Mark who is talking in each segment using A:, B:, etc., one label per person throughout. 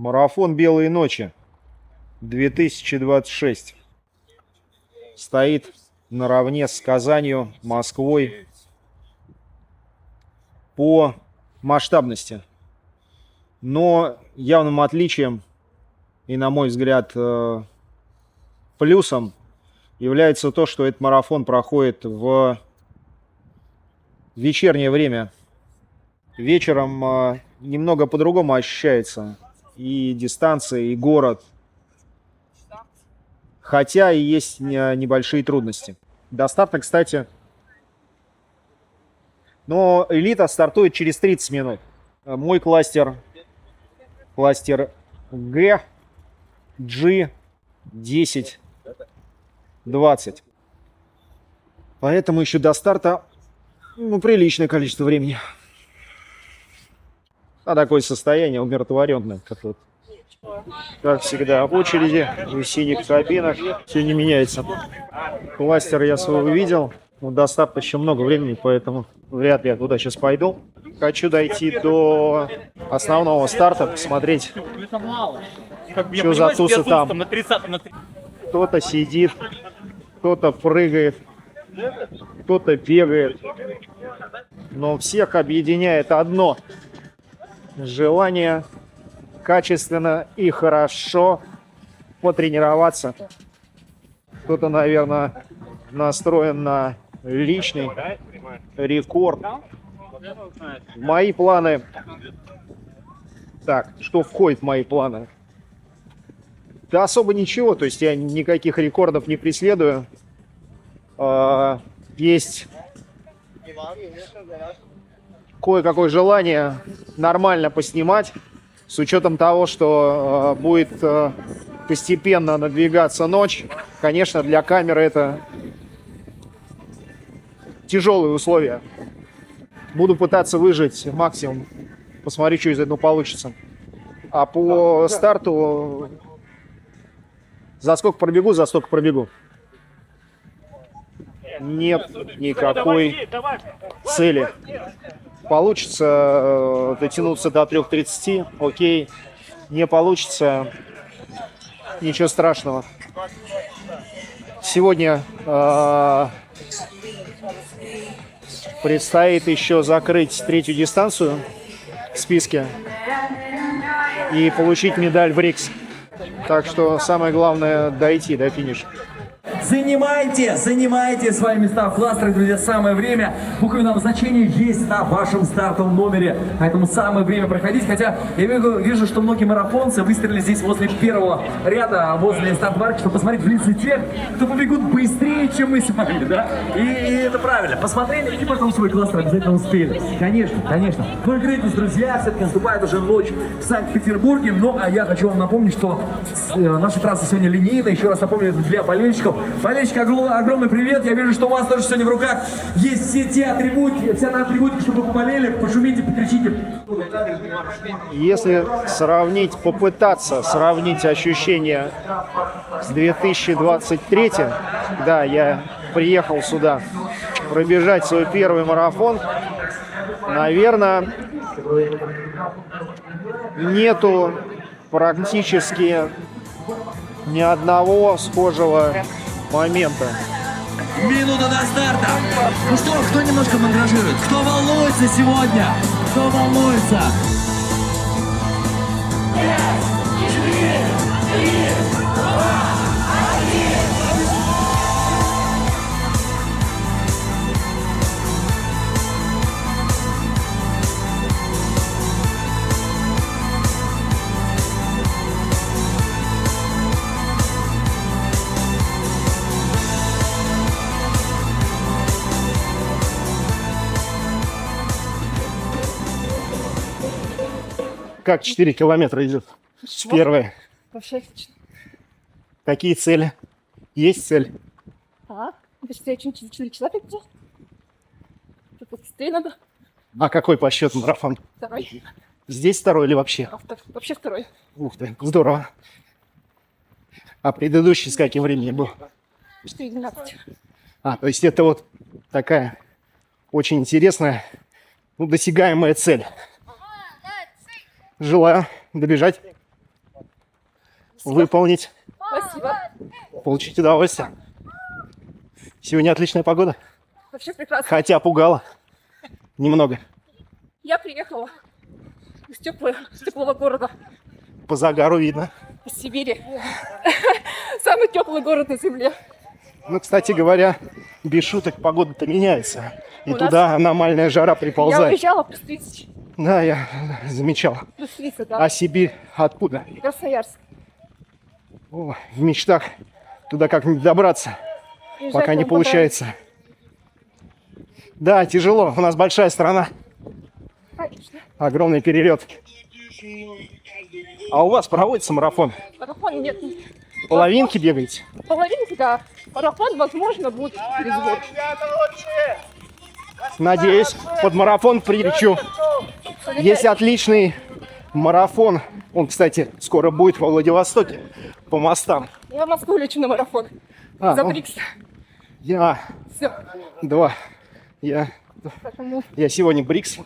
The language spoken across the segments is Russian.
A: Марафон «Белые ночи» 2026 стоит наравне с Казанью, Москвой по масштабности. Но явным отличием и, на мой взгляд, плюсом является то, что этот марафон проходит в вечернее время. Вечером немного по-другому ощущается и дистанция, и город. Хотя и есть небольшие трудности. До старта, кстати. Но элита стартует через 30 минут. Мой кластер Г, G, 10, 20. Поэтому еще до старта приличное количество времени. А такое состояние умиротворенное, как всегда, в очереди, в синих кабинах, все не меняется. Кластер я свой увидел, до старта еще много времени, поэтому вряд ли я туда сейчас пойду. Хочу дойти до основного старта, посмотреть, что за тусы там. Кто-то сидит, кто-то прыгает, кто-то бегает. Но всех объединяет одно – желание качественно и хорошо потренироваться. Кто-то, наверное, настроен на личный рекорд. Мои планы... Так, что входит в мои планы? Да особо ничего, то есть я никаких рекордов не преследую. Есть кое-какое желание нормально поснимать, с учетом того, что будет постепенно надвигаться ночь. Конечно, для камеры это тяжелые условия. Буду пытаться выжать максимум, посмотрю, что из этого получится. А по старту за сколько пробегу, за столько пробегу. Нет никакой цели. Получится дотянуться до 3:30, окей. Не получится, ничего страшного. Сегодня предстоит еще закрыть третью дистанцию в списке и получить медаль в РИКС. Так что самое главное дойти до финиша.
B: Занимайте свои места в кластерах, друзья, самое время. Буквенное обозначение есть на вашем стартовом номере, поэтому самое время проходить. Хотя я вижу, что многие марафонцы выстрелили здесь возле первого ряда, возле стартоварки, чтобы посмотреть в лица тех, кто побегут быстрее, чем мы с вами, да? И это правильно. Посмотрели и потом свой кластер обязательно успели. Конечно. Вы грейтесь, друзья, все-таки наступает уже ночь в Санкт-Петербурге. Ну, а я хочу вам напомнить, что наша трасса сегодня линейная. Еще раз напомню для болельщиков. Болельщики, огромный привет. Я вижу, что у вас тоже сегодня в руках есть все те атрибутики, вся та атрибутика, чтобы вы поболели, пошумите, покричите.
A: Если попытаться сравнить ощущения с 2023, да, я приехал сюда пробежать свой первый марафон, наверное, нету практически ни одного схожего момента.
B: Минута до старта. Ну что, кто немножко мандражирует? Кто волнуется сегодня? Кто волнуется? 5, 4, 3, 2, 1.
A: Как 4 километра идет? Первое.
C: Вообще отлично.
A: Какие цели? Есть цель?
C: Быстрее, чем 4 человека идет. Тут быстрее надо.
A: А какой по счету марафон?
C: Второй.
A: Здесь второй или вообще?
C: Вообще второй.
A: Ух ты, здорово. А предыдущий с каким временем был?
C: 4:12.
A: То есть это вот такая очень интересная, досягаемая цель. Желаю добежать выполнить,
C: Спасибо.
A: получить удовольствие. Сегодня отличная погода,
C: Вообще прекрасно.
A: хотя пугала немного.
C: Я приехала из теплого города,
A: По загару видно.
C: из Сибири. Самый теплый город на земле.
A: Ну, кстати говоря, без шуток погода-то меняется. И
C: У нас-
A: туда аномальная жара
C: Я
A: приползает.
C: уезжала плюс 30.
A: Да, я замечал.
C: Плюс 30, да.
A: А Сибирь откуда?
C: Красноярск.
A: О, в мечтах туда как-нибудь добраться,
C: Приезжать
A: пока не
C: вам
A: получается. Да, тяжело. У нас большая страна,
C: понравится. Конечно.
A: огромный перелет. А у вас проводится марафон?
C: Марафон нет.
A: Половинки бегаете?
C: Половинки, да. Марафон, возможно, будет через год.
A: Надеюсь, под марафон прилечу. Есть отличный марафон. Он, кстати, скоро будет во Владивостоке по мостам.
C: Я в Москву лечу на марафон.
A: А,
C: За
A: ну,
C: Брикс.
A: я
C: Все.
A: два. Я
C: Поэтому
A: сегодня Брикс.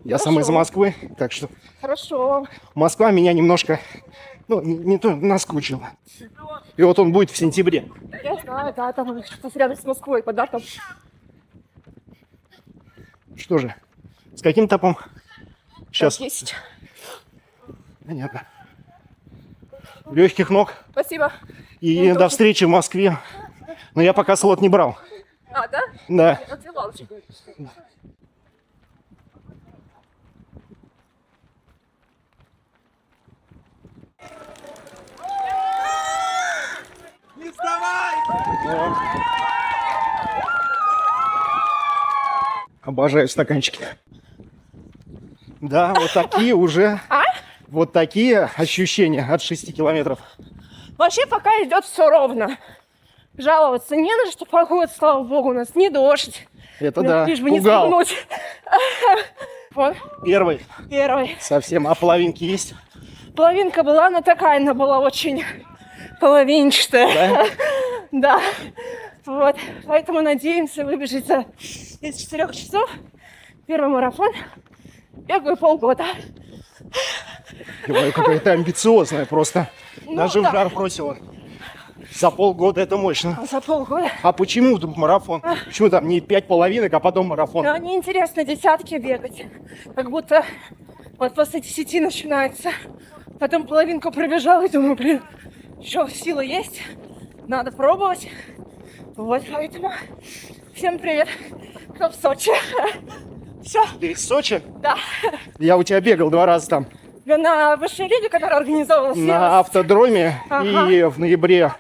A: Я сам из
C: Хорошо.
A: Москвы, так что
C: хорошо.
A: Москва меня немножко, ну, не то наскучила. И вот он будет в сентябре.
C: Я знаю, да, там что-то рядом с Москвой, под датом.
A: Что же, с каким топом? Сейчас.
C: 10.
A: Понятно. Легких ног.
C: Спасибо.
A: И
C: Ну,
A: до
C: тоже.
A: встречи в Москве. Но я пока слот не брал.
C: А, да?
A: Да.
C: Я взяла уже.
A: Обожаю стаканчики. Да, вот такие уже. Вот такие ощущения от 6 километров.
C: Вообще пока идет все ровно. Жаловаться не на что, погода, слава богу, у нас не дождь.
A: Это да,
C: Лишь бы не
A: пугал.
C: спугнуть. Вот,
A: Первый
C: первый.
A: совсем. А половинки есть?
C: Половинка была, но такая она была очень половинчатая.
A: Да?
C: Да. Вот. Поэтому надеемся выбежать из 4 часов. Первый марафон. Бегаю полгода.
A: Ой, какая-то амбициозная просто.
C: Ну,
A: Даже
C: да.
A: в жар бросила. За полгода это мощно.
C: За полгода.
A: А почему тут марафон? Почему там не 5 половинок, а потом марафон?
C: Но неинтересно десятки бегать. Как будто вот после 10 начинается. Потом половинку пробежала и думаю, блин, еще сила есть. Надо пробовать. Вот, поэтому всем привет, кто в Сочи. Все,
A: Ты из Сочи?
C: да.
A: Я у тебя бегал 2 раза там.
C: Я на высшей лиге, которая организовывалась.
A: На автодроме
C: Ага.
A: и в ноябре.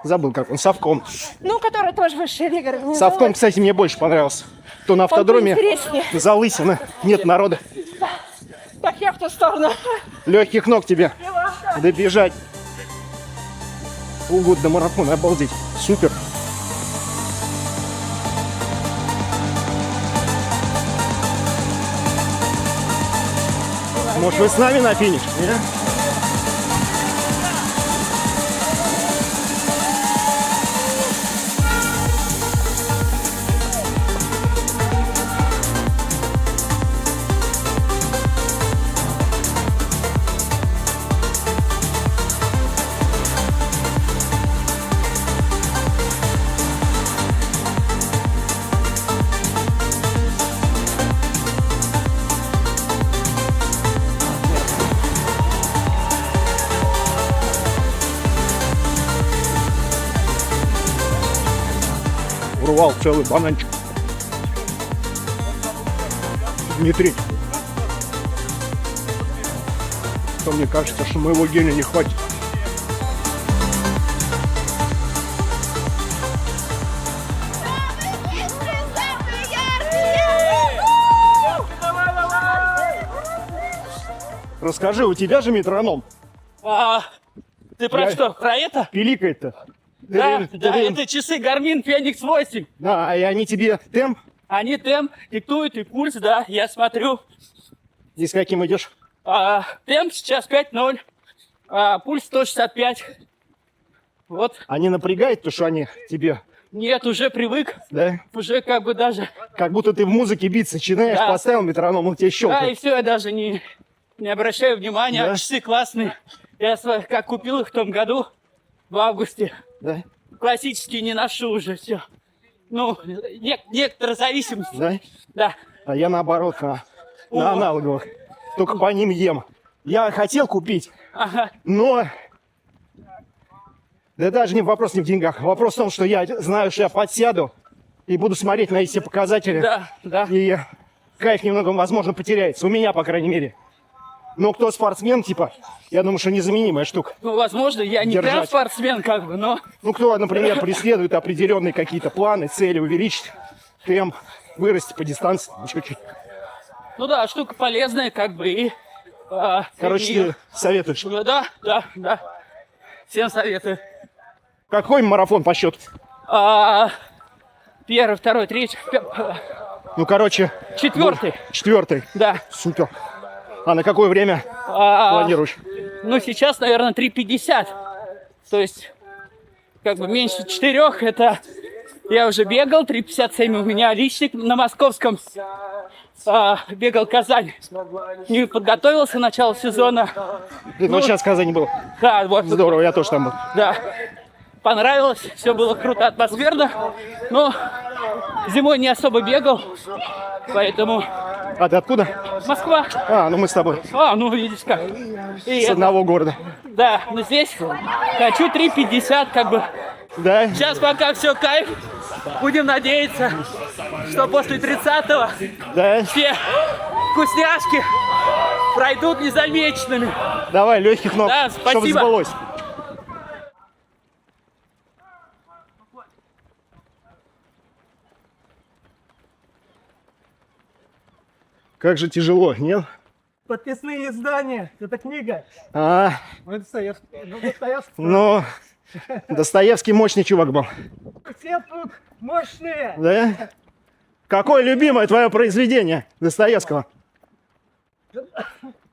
A: Забыл, как он, Совком.
C: Ну, которая тоже высшая лига организовалась.
A: Совком, кстати, мне больше понравился. То на
C: Он
A: автодроме
C: поинтереснее.
A: залысина, нет народа.
C: Так, я в ту сторону.
A: Легких ног тебе добежать. Полгода до марафона, обалдеть. Супер. Может, вы с нами на финиш? Не? Урвал целый бананчик. Дмитрий. То мне кажется, что моего геля не хватит. Расскажи, у тебя же метроном.
D: Ты про
A: Я-
D: что? Про это?
A: Пиликает-то.
D: Да, это часы Garmin Fenix 8.
A: Да, и они тебе темп?
D: Они темп диктуют и пульс, да, я смотрю.
A: И с каким идешь?
D: Темп сейчас 5:0, пульс 165. Вот,
A: Они напрягают, то что они тебе,
D: нет, уже привык,
A: да?
D: уже как бы даже,
A: Как будто ты в музыке биться начинаешь,
D: Да.
A: поставил метроном, он тебе
D: да, и
A: щелкает.
D: все, я даже не Не обращаю внимания,
A: Да?
D: часы классные. Я как купил их в том году, в августе.
A: Да?
D: Классические не ношу уже, все. Ну, некоторая зависимость.
A: Да?
D: Да.
A: А я наоборот, на аналоговых. Только по ним ем. Я хотел купить,
D: Ага.
A: но... Да даже не вопрос не в деньгах. Вопрос в том, что я знаю, что я подсяду и буду смотреть на эти все показатели.
D: Да, да.
A: И кайф немного, возможно, потеряется. У меня, по крайней мере. Но кто спортсмен, типа, я думаю, что незаменимая штука.
D: Ну, возможно, я не прям
A: Держать.
D: спортсмен, как бы, но...
A: Ну, кто, например, преследует определенные какие-то планы, цели, увеличить темп, вырасти по дистанции чуть-чуть.
D: Ну да, штука полезная, как бы, и...
A: Короче,
D: и-
A: ты советуешь.
D: Да, да, да. Всем советую.
A: Какой марафон по счету?
D: Первый, второй, третий,
A: Ну, короче,
D: четвертый.
A: 4-й.
D: Да.
A: Супер. А на какое время планируешь?
D: Ну, сейчас, наверное, 3:50. То есть, как бы меньше 4, это я уже бегал, 3:57 у меня личник на московском. Бегал Казань. Не подготовился к началу сезона.
A: Вот сейчас в Казани был.
D: Да, вот.
A: Здорово, я тоже там был.
D: Да. Понравилось, все было круто, атмосферно. Но зимой не особо бегал, поэтому
A: А ты откуда?
D: Москва.
A: Ну мы с тобой.
D: Ну видишь как. И
A: С
D: это,
A: одного города.
D: да, но здесь хочу 3:50, как бы.
A: Да?
D: Сейчас пока все кайф. Будем надеяться, что после 30-го
A: Да?
D: все вкусняшки пройдут незамеченными.
A: Давай, легких ног,
D: Да,
A: чтобы
D: спасибо.
A: сбылось. Как же тяжело, нет?
E: Подписные издания. Это книга. Достоевский.
A: Ну, Достоевский мощный чувак был.
E: Все тут мощные.
A: Да? Какое любимое твое произведение Достоевского?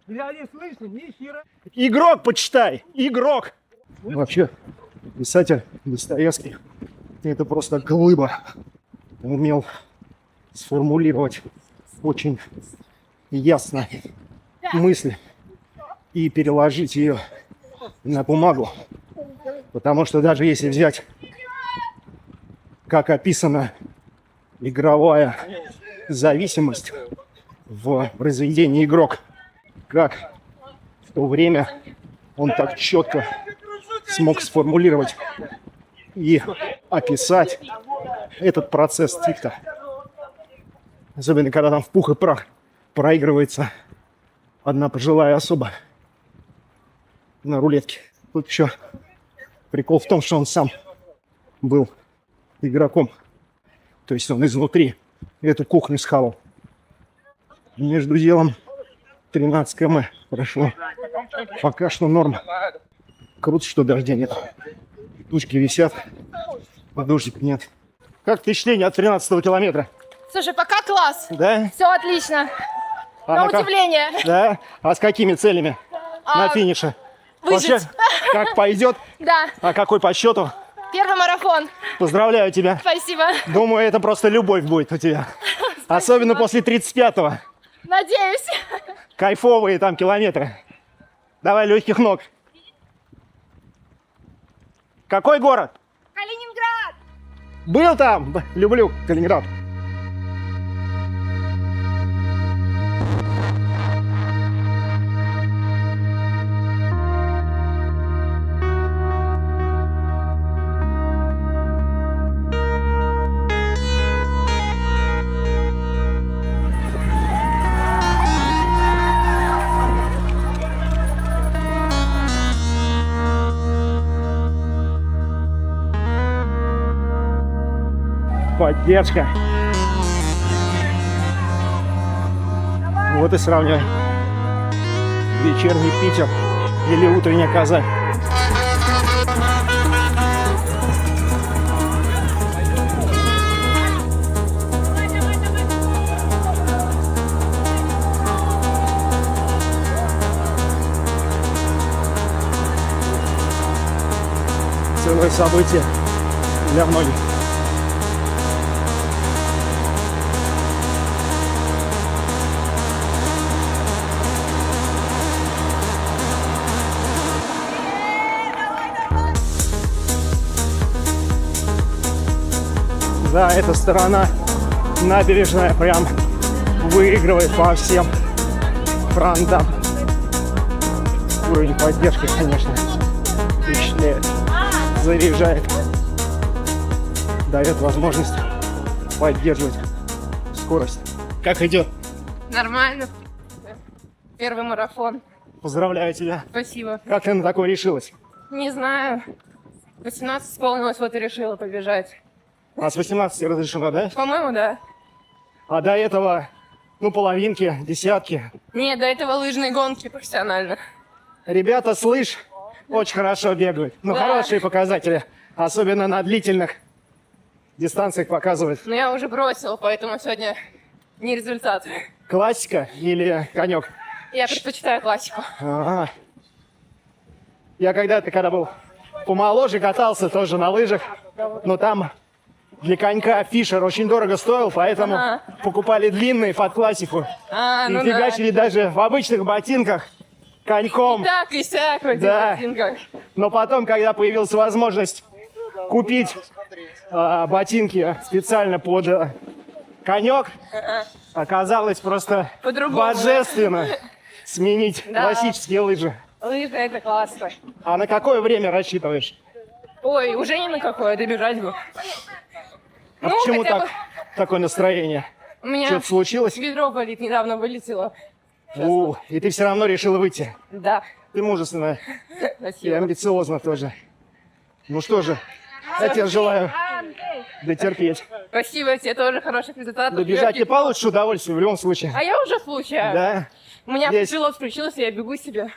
E: Я не слышу ни хера.
A: Игрок почитай! Игрок! Вообще, писатель Достоевский — это просто глыба. Он умел сформулировать очень ясно мысли и переложить ее на бумагу. Потому что даже если взять, как описана игровая зависимость в произведении «Игрок», как в то время он так четко смог сформулировать и описать этот процесс тикта. Особенно, когда там в пух и прах проигрывается одна пожилая особа на рулетке. Тут еще прикол в том, что он сам был игроком. То есть он изнутри эту кухню схавал. Между делом 13 км прошло. Пока что норм. Круто, что дождя нет. Тучки висят, а дождик нет. Как впечатление от 13-го километра?
C: Слушай, пока класс.
A: Да?
C: Все отлично.
A: А
C: На
A: как-
C: удивление.
A: Да? А с какими целями на финише?
C: выжить.
A: Вообще, как пойдет?
C: Да,
A: А какой по счету?
C: первый марафон.
A: Поздравляю тебя.
C: Спасибо.
A: Думаю, это просто любовь будет у тебя. Особенно после 35-го.
C: Надеюсь.
A: Кайфовые там километры. Давай, легких ног. Какой город?
C: Калининград.
A: Был там. Люблю Калининград. Поддержка. Вот и сравнивай. Вечерний Питер или утренняя Казань. Целое событие для многих. Да, эта сторона набережная прям выигрывает по всем фронтам. Уровень поддержки, конечно, впечатляет, заряжает, дает возможность поддерживать скорость. Как идет?
C: Нормально. Первый марафон.
A: Поздравляю тебя.
C: Спасибо.
A: Как ты на такое решилась?
C: Не знаю. 18 исполнилось, вот и решила побежать.
A: А с 18 разрешено, да?
C: По-моему, да.
A: А до этого, ну, половинки, десятки.
C: Нет, до этого лыжные гонки профессионально.
A: Ребята, слышь, очень хорошо бегают. Ну,
C: Да.
A: хорошие показатели. Особенно на длительных дистанциях показывают.
C: Но я уже бросила, поэтому сегодня не результат.
A: Классика или конек?
C: Я предпочитаю классику.
A: Ага. Я когда был помоложе, катался тоже на лыжах. Но там для конька фишер очень дорого стоил, поэтому
C: Ага.
A: покупали длинные под классику.
C: А,
A: И
C: ну да.
A: фигачили даже в обычных ботинках коньком.
C: Так и сяк в этих
A: Да.
C: ботинках.
A: Но потом, когда появилась возможность купить ботинки специально под конек, оказалось просто
C: По-другому.
A: божественно сменить
C: Да.
A: классические лыжи.
C: Лыжи это классно.
A: А на какое время рассчитываешь?
C: Ой, уже ни на какое, добежать бы.
A: А
C: Ну,
A: почему
C: хотя
A: так,
C: бы-
A: такое настроение?
C: У меня
A: Что-то случилось?
C: бедро болит, недавно вылетело.
A: И ты все равно решила выйти.
C: Да,
A: Ты мужественная и
C: спасибо.
A: амбициозна тоже. Ну что же, я тебе желаю дотерпеть.
C: Спасибо, тебе тоже хороших результатов.
A: Добежать
C: Лёгких.
A: и получишь удовольствие в любом случае.
C: А я уже случаю.
A: Да,
C: У меня
A: Есть.
C: пилот включился, я бегу себе.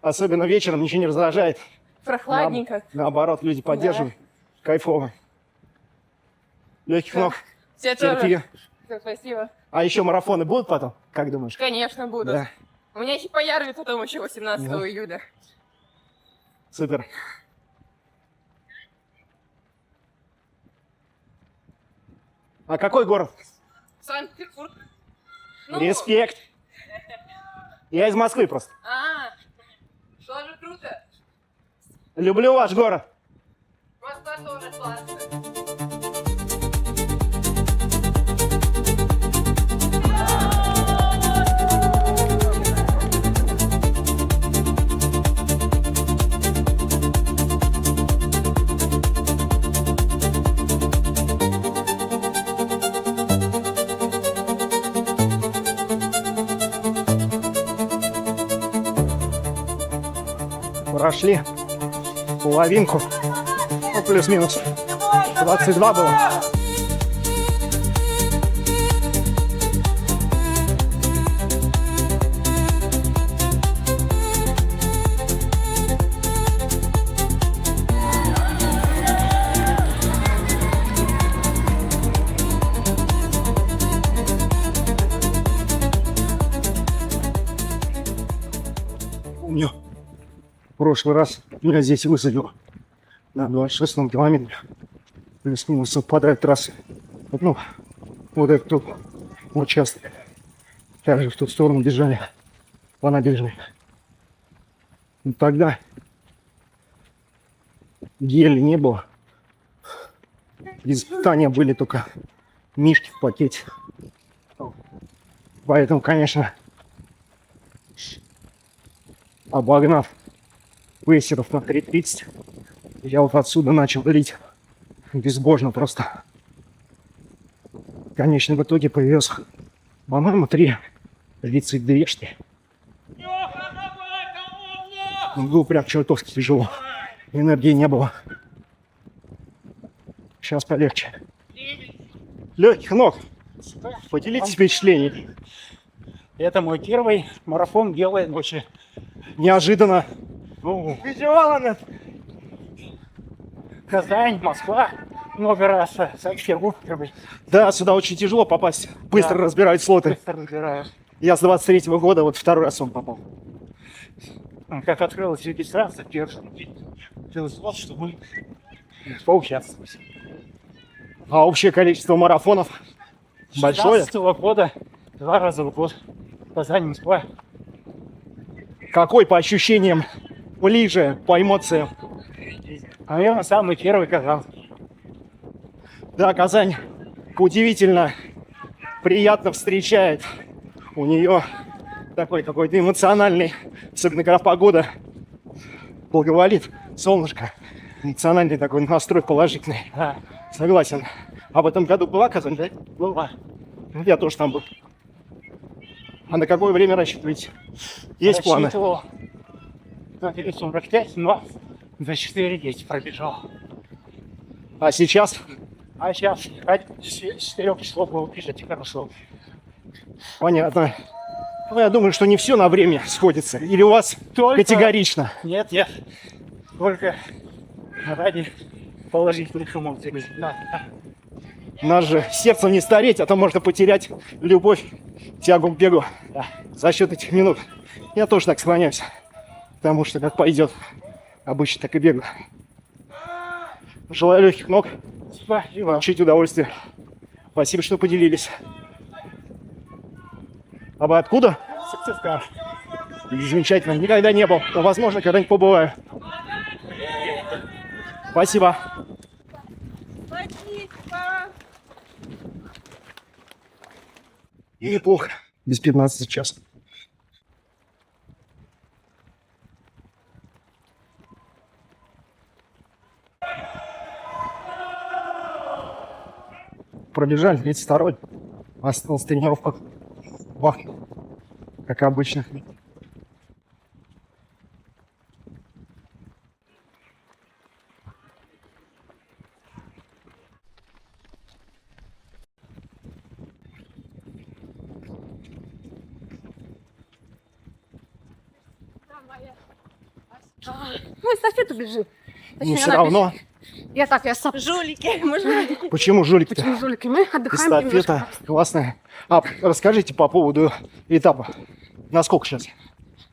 A: особенно вечером ничего не раздражает.
C: Прохладненько.
A: Наоборот, люди поддерживают. Кайфово. Легких ног.
C: Тебе
A: Терпи.
C: тоже. Всё, спасибо.
A: А еще марафоны будут потом? Как думаешь?
C: Конечно, буду.
A: Да.
C: У меня еще поярви потом еще 18
A: Да.
C: июля.
A: Супер. А какой город?
C: Санкт-Петербург. Ну,
A: Респект. Я из Москвы просто.
C: тоже круто.
A: Люблю ваш город.
C: Москва тоже классно.
A: Прошли половинку. Ну, плюс-минус. 22 было. Помню, в прошлый раз меня здесь высадил на 26-м километре. Плюс-минус совпадают трассы. Вот, ну, вот этот тут участок. Также в ту сторону бежали по набережной. Но тогда гели не было. Испытания были только мишки в пакете. Поэтому, конечно, обогнав пейсеров на 3:30, я вот отсюда начал лить безбожно просто. Конечно, в итоге повез, по-моему, 3:32, что ли. Было прям чертовски тяжело. Энергии не было. Сейчас полегче. Легких ног. Поделитесь впечатлениями.
F: Это мой первый марафон белой ночи.
A: Неожиданно.
F: Ну,
E: Визуал она.
F: Казань, Москва, много раз, Санкт-Петербург,
A: Да, сюда очень тяжело попасть. Быстро
F: Да.
A: разбирают слоты.
F: быстро разбираю.
A: Я с 23-го года вот второй раз он попал.
F: Как открылась регистрация, первый взвод, что мы поучаствовать.
A: А общее количество марафонов большое.
F: 16-го года 2 раза в год. Казань, Москва.
A: Какой по ощущениям ближе, по эмоциям?
F: Наверное, самый первый Казань.
A: Да, Казань удивительно приятно встречает. У нее такой какой-то эмоциональный, особенно когда погода благоволит, солнышко, эмоциональный такой настрой положительный. Согласен. А в этом году была Казань, да?
F: Была.
A: Я тоже там был. А на какое время рассчитываете? Есть планы?
F: Рассчитывал на 45, но за 4:10 пробежал.
A: А сейчас?
F: А сейчас с 4 часов было бежать хорошо.
A: Понятно. Ну, я думаю, что не все на время сходится. Или у вас
F: Только-
A: категорично?
F: Нет, только ради положительных эмоций. Да.
A: Нас же сердцем не стареть, а то можно потерять любовь к тягу к бегу за счет этих минут. Я тоже так склоняюсь. Потому что как пойдет, обычно так и бегу. Желаю легких ног.
F: Спасибо.
A: Получить удовольствие. Спасибо, что поделились. А вы откуда?
F: Сыктывкар.
A: Замечательно. Никогда не был. Но, возможно, когда-нибудь побываю. Спасибо. И неплохо. Без 15 час. Пробежали 32-й. Осталась тренировка. Вах. Как обычно.
C: Ну, эстафету бежим.
A: Ну, все равно.
C: Я сам. Жулики. Мы жулики.
A: Почему жулики-то?
C: Почему жулики? Мы отдыхаем
A: Эстафета
C: немножко.
A: классная. А, расскажите по поводу этапа. Насколько сейчас?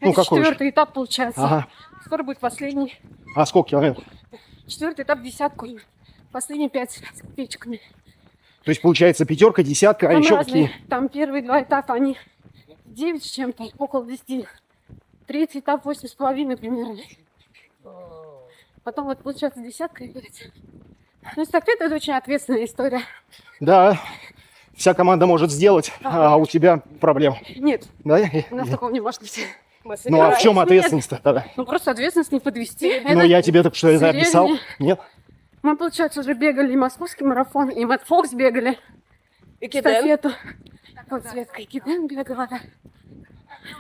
A: Ну,
C: Это
A: какой уже?
C: 4-й этап получается.
A: Ага.
C: Скоро будет последний.
A: А сколько километров?
C: 4-й этап 10-ку. Последние 5 с копеечками.
A: То есть получается пятерка, десятка, а
C: Там
A: еще
C: разные.
A: какие?
C: Там первые 2 этапа, они 9 с чем-то, около 10. Третий этап 8,5 примерно. Потом вот получается десятка и 5. Ну, эстафета — это очень ответственная история.
A: Да, вся команда может сделать, а у тебя проблем.
C: Нет,
A: Да?
C: у нас такого не может быть.
A: Ну а в чем
C: Нет.
A: ответственность-то тогда?
C: Ну, просто ответственность не подвести.
A: Ну
C: Это
A: я тебе так что это
C: серьезнее.
A: описал? Нет?
C: Мы, получается, уже бегали и московский марафон, и Мэтт Фокс бегали. И эстафету. Вот Светка и Киден бегала. Да.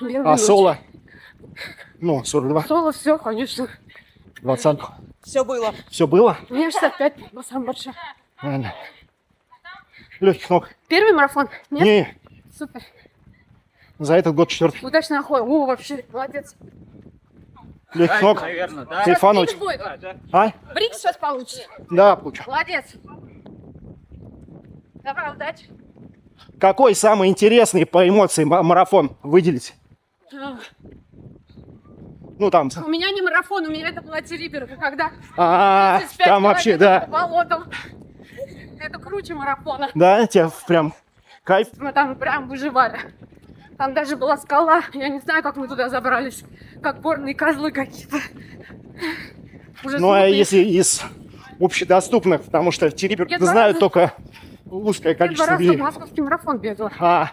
C: Белый
A: А
C: луч.
A: соло? Ну, 42,
C: Соло, все, конечно.
A: 20.
C: Все было.
A: Все было?
C: У меня 65 была самая большая.
A: Правильно. Легких ног.
C: Первый марафон? Нет?
A: Не,
C: Супер.
A: за этот год 4.
C: Удачный охот. О, вообще, молодец.
A: Легких ног.
F: Наверное, да.
A: Кайфануть.
C: Брикс будет.
A: А?
C: Брикс сейчас получишь.
A: Да, получу.
C: Молодец. Давай, удачи.
A: Какой самый интересный по эмоциям марафон выделить? Ну там.
C: У меня не марафон, у меня это была Териберка, когда
A: А,
C: 35
A: там вообще,
C: километров
A: да.
C: по болотам. Это круче марафона.
A: Да, тебе прям кайф.
C: Мы там прям выживали. Там даже была скала. Я не знаю, как мы туда забрались. Как горные козлы какие-то. Уже
A: Ну а
C: смутные.
A: если из общедоступных, потому что в Териберку
C: Я два
A: знают
C: раза-
A: только узкое
C: Я 2
A: количество
C: раза
A: людей.
C: московский марафон бегала.
A: А,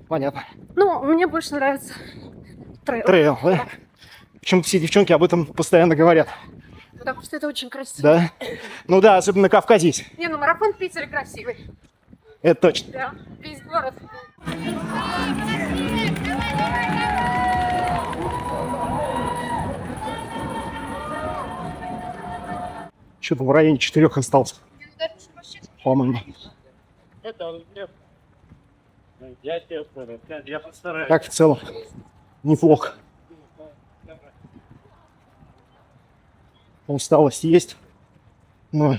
A: понятно.
C: Ну, мне больше нравится трейл.
A: Трейл, да? Почему все девчонки об этом постоянно говорят,
C: Потому что это очень красиво.
A: да? Ну да, особенно на Кавказе.
C: Не, ну марафон в Питере красивый.
A: Это точно.
C: Да, весь город.
A: Что-то в районе 4 остался, по-моему.
F: Это я постараюсь.
A: Так, в целом, неплохо. Усталость есть, но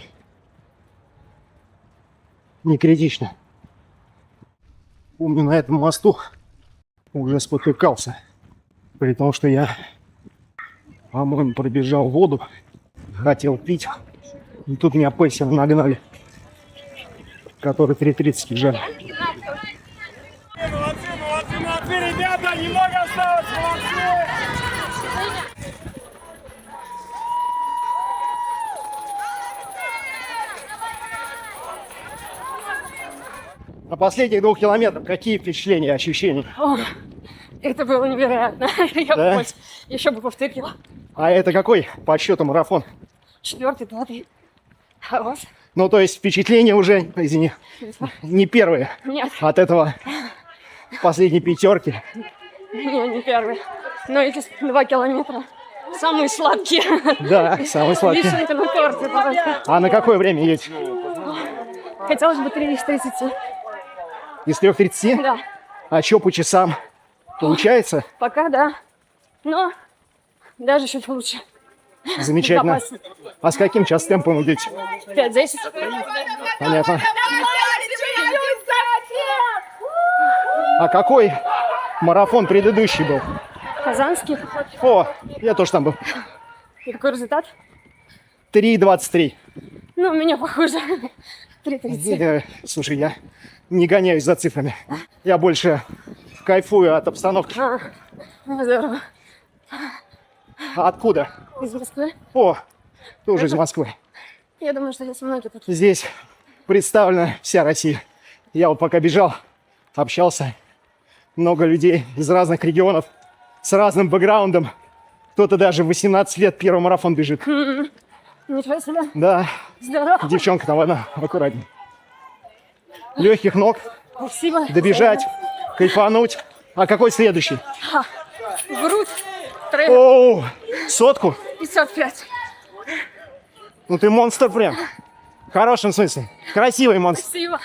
A: не критично. Помню, на этом мосту уже спотыкался, при том, что я, по-моему, пробежал воду, хотел пить, и тут меня пейсеры нагнали, который 3:30 бежали.
E: Молодцы, ребята, немного осталось, молодцы!
A: последних 2 километрах какие впечатления, ощущения?
G: О, это было невероятно. Я
A: Да?
G: бы еще бы повторила.
A: А это какой по счету марафон?
G: 4-й, 5-й. А у вас?
A: Ну, то есть впечатления уже, извини, не первые
G: Нет,
A: от этого последней пятерки.
G: не первый. Но эти 2 километра самые сладкие.
A: Да, самый сладкий.
G: Вишенка на торте просто.
A: А на какое время едете?
G: Хотелось бы 3:30.
A: Из 3:30?
G: Да,
A: А что по часам? Получается?
G: пока да. Но даже чуть лучше.
A: Замечательно.
G: Запас.
A: А с каким час темпом идете?
G: 5-10.
A: Понятно. А какой марафон предыдущий был?
G: Казанский.
A: О, я тоже там был.
G: И какой результат?
A: 3:23.
G: Ну, у меня похоже. 3:30.
A: Слушай, я не гоняюсь за цифрами. Я больше кайфую от обстановки.
G: Здорово.
A: А откуда?
G: Из Москвы.
A: О, тоже из Москвы.
G: Я думаю, что здесь многие такие.
A: Здесь представлена вся Россия. Я вот пока бежал, общался. Много людей из разных регионов, с разным бэкграундом. Кто-то даже в 18 лет первый марафон бежит.
G: Ничего себе.
A: Да,
G: Здорово.
A: девчонка там одна, аккуратнее. Легких ног,
G: Спасибо.
A: добежать, кайфануть. А какой следующий?
G: Грудь. Трейлер.
A: Оу, 100?
G: 55.
A: Ну ты монстр прям. В хорошем смысле. Красивый монстр.
G: Спасибо.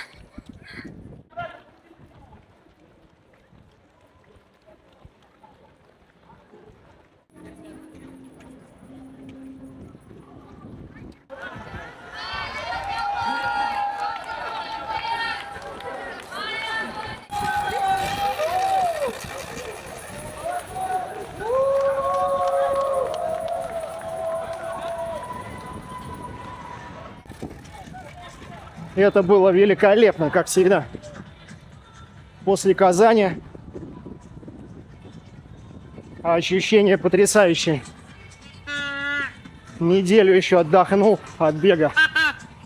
A: Это было великолепно, как всегда. После Казани ощущения потрясающие. Неделю еще отдохнул от бега,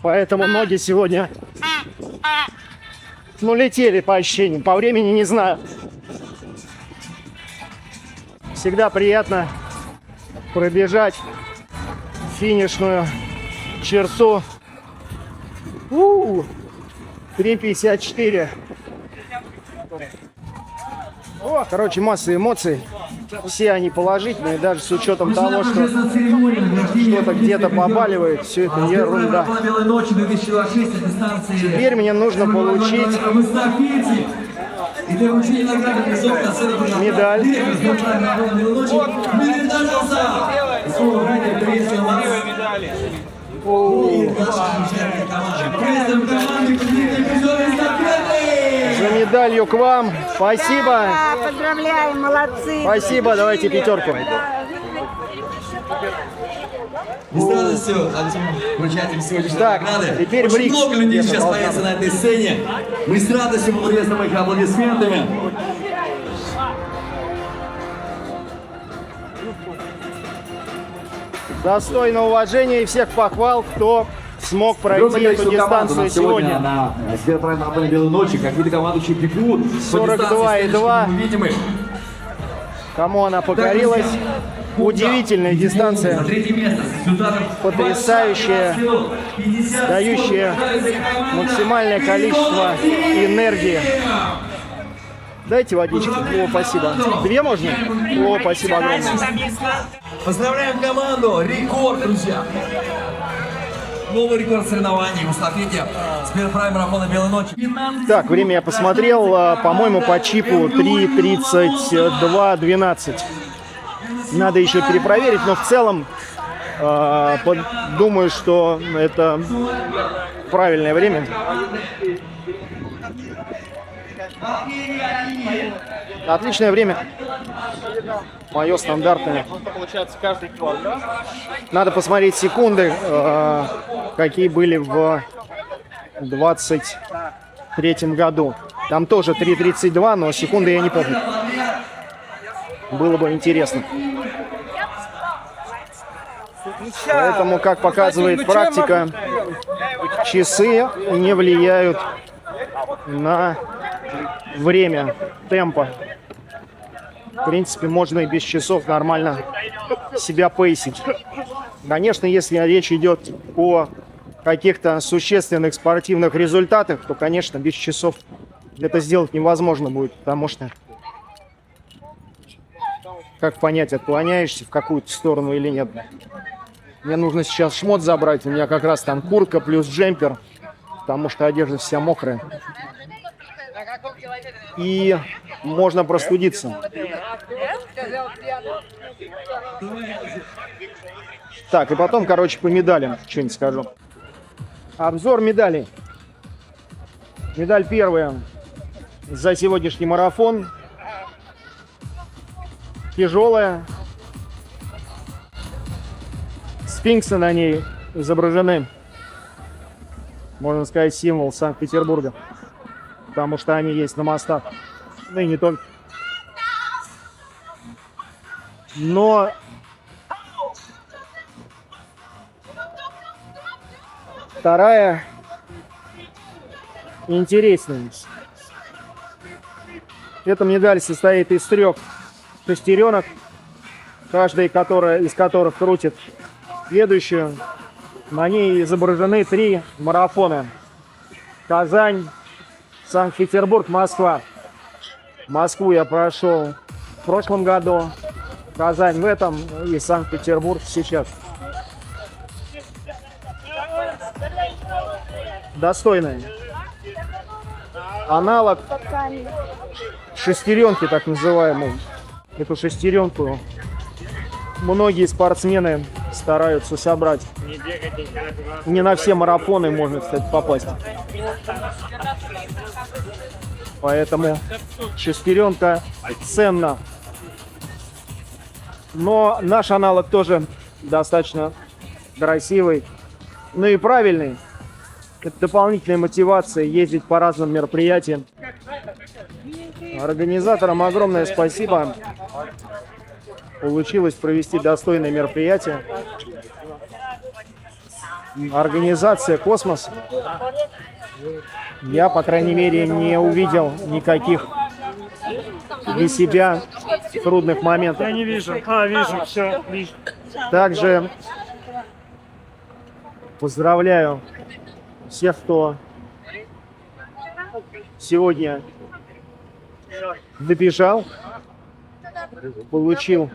A: поэтому ноги сегодня, ну, летели по ощущениям, по времени не знаю. Всегда приятно пробежать финишную черту. 3:54. О, короче, масса эмоций. Все они положительные, даже с учетом того, что что-то где-то побаливает. Все это ерунда. Теперь мне нужно получить медаль. За медалью к вам. Спасибо.
H: Поздравляем, молодцы.
A: Спасибо, давайте пятерку.
B: И с радостью вручать им сегодняшние
A: Так,
B: награды.
A: теперь
B: Очень
A: Брикс.
B: много людей сейчас
A: Должна
B: появится на этой сцене. Мы с радостью поприветствуем их аплодисментами.
A: Достойно уважения и всех похвал, кто смог пройти эту дистанцию сегодня.
B: На сберпрайм марафоне «Белой ночи», как виды командующие бегут.
A: 42,2.
B: Мы видим их.
A: Кому она покорилась. Удивительная дистанция.
B: На третье место с результатом
A: Потрясающая, дающая максимальное количество энергии. Дайте водички. О, спасибо. 2 можно? О, спасибо огромное.
B: Поздравляем команду! Рекорд, друзья! Новый рекорд соревнований в эстафете Сберпрайм марафона «Белой ночи».
A: Так, время я посмотрел. По-моему, по чипу 3:32:12. Надо еще перепроверить, но в целом думаю, что это правильное время. Отличное время. Мое стандартное. Надо посмотреть секунды, какие были в 23-м году. Там тоже 3:32, но секунды я не помню. Было бы интересно. Поэтому, как показывает практика, часы не влияют на время темпа. В принципе, можно и без часов нормально себя пейсить. Конечно, если речь идет о каких-то существенных спортивных результатах, то, конечно, без часов это сделать невозможно будет, потому что как понять, отклоняешься в какую-то сторону или нет. Мне нужно сейчас шмот забрать, у меня как раз там куртка плюс джемпер, потому что одежда вся мокрая. И можно простудиться. Так, и потом, короче, по медалям что-нибудь скажу. Обзор медалей. Медаль первая за сегодняшний марафон. Тяжелая. Сфинксы на ней изображены. Можно сказать, символ Санкт-Петербурга. Потому что они есть на мостах. Ну и не только. Но вторая интересная. Эта медаль состоит из 3 шестеренок, каждая из которых крутит следующую. На ней изображены 3 марафона. Казань, Санкт-Петербург, Москва. Москву я прошел в прошлом году, Казань в этом и Санкт-Петербург сейчас. Достойная. Аналог шестеренки, так называемой. Эту шестеренку многие спортсмены стараются собрать. Не на все марафоны можно, кстати, попасть. Поэтому шестеренка ценна. Но наш аналог тоже достаточно красивый. Ну и правильный. Это дополнительная мотивация ездить по разным мероприятиям. Организаторам огромное спасибо. Получилось провести достойное мероприятие. Организация «Космос». Я, по крайней мере, не увидел никаких для себя трудных моментов.
E: Я не вижу. Вижу, все, вижу.
A: Также поздравляю всех, кто сегодня добежал, получил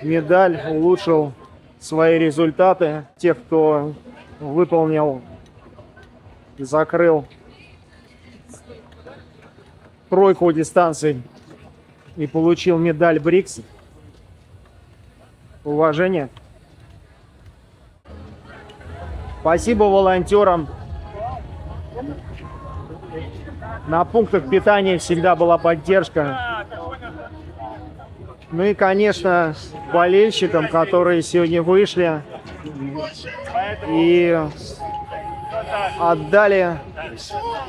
A: медаль, улучшил свои результаты. Тех, кто выполнил, закрыл 3 дистанций и получил медаль БРИКС. Уважение. Спасибо волонтерам. На пунктах питания всегда была поддержка. Ну и, конечно, болельщикам, которые сегодня вышли и отдали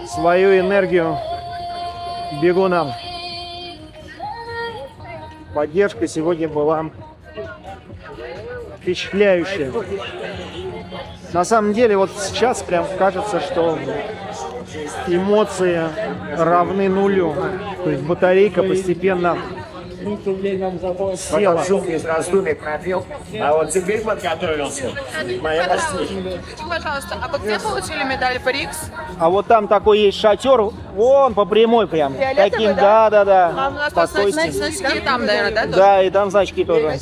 A: свою энергию бегунам. Поддержка сегодня была впечатляющая. На самом деле, вот сейчас прям кажется, что эмоции равны нулю. То есть батарейка постепенно села.
E: Из раздумий пробил, а вот теперь подготовился. Моя почти.
C: Пожалуйста, а вы где получили медаль БРИКС?
A: А вот там такой есть шатер, вон по прямой прям.
C: Фиолетовый,
A: Таким,
C: да?
A: да.
C: А у нас
A: По
C: просто
A: той стене.
C: значки там, наверное, да?
A: Да, и там значки тоже.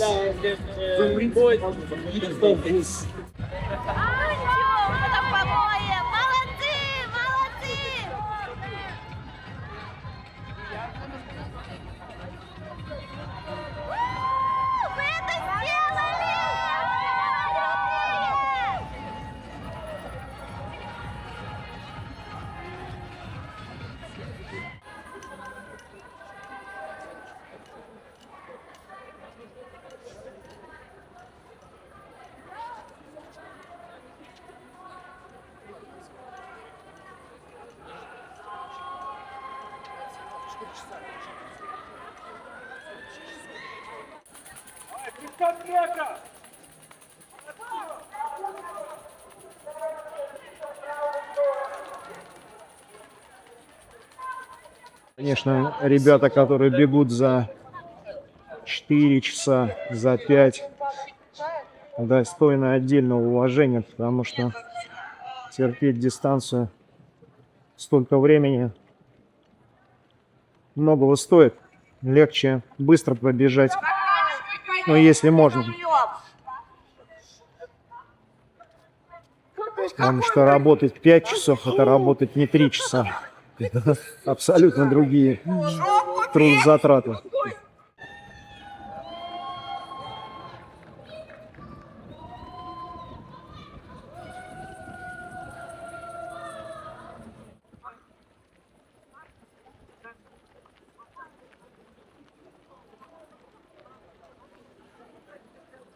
A: Конечно, ребята, которые бегут за 4 часа, за 5, достойны отдельного уважения, потому что терпеть дистанцию столько времени многого стоит. Легче быстро пробежать, но если можно. Потому что работать 5 часов, это работать не 3 часа. Это абсолютно другие трудозатраты.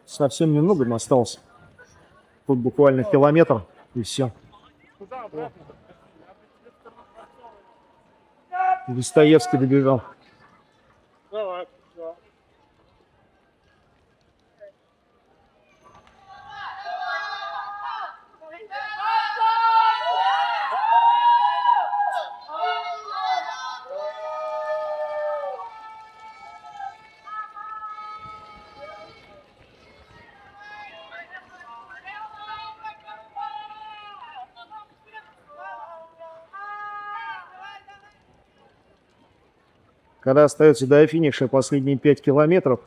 A: Совсем немного им осталось. Тут буквально километр и все. Достоевский добежал. Когда остается до финиша последние 5 километров,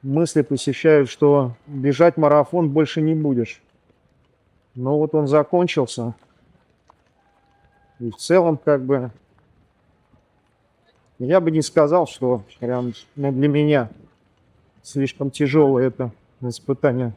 A: мысли посещают, что бежать марафон больше не будешь. Но вот он закончился. И в целом, как бы, я бы не сказал, что прям для меня слишком тяжелое это испытание.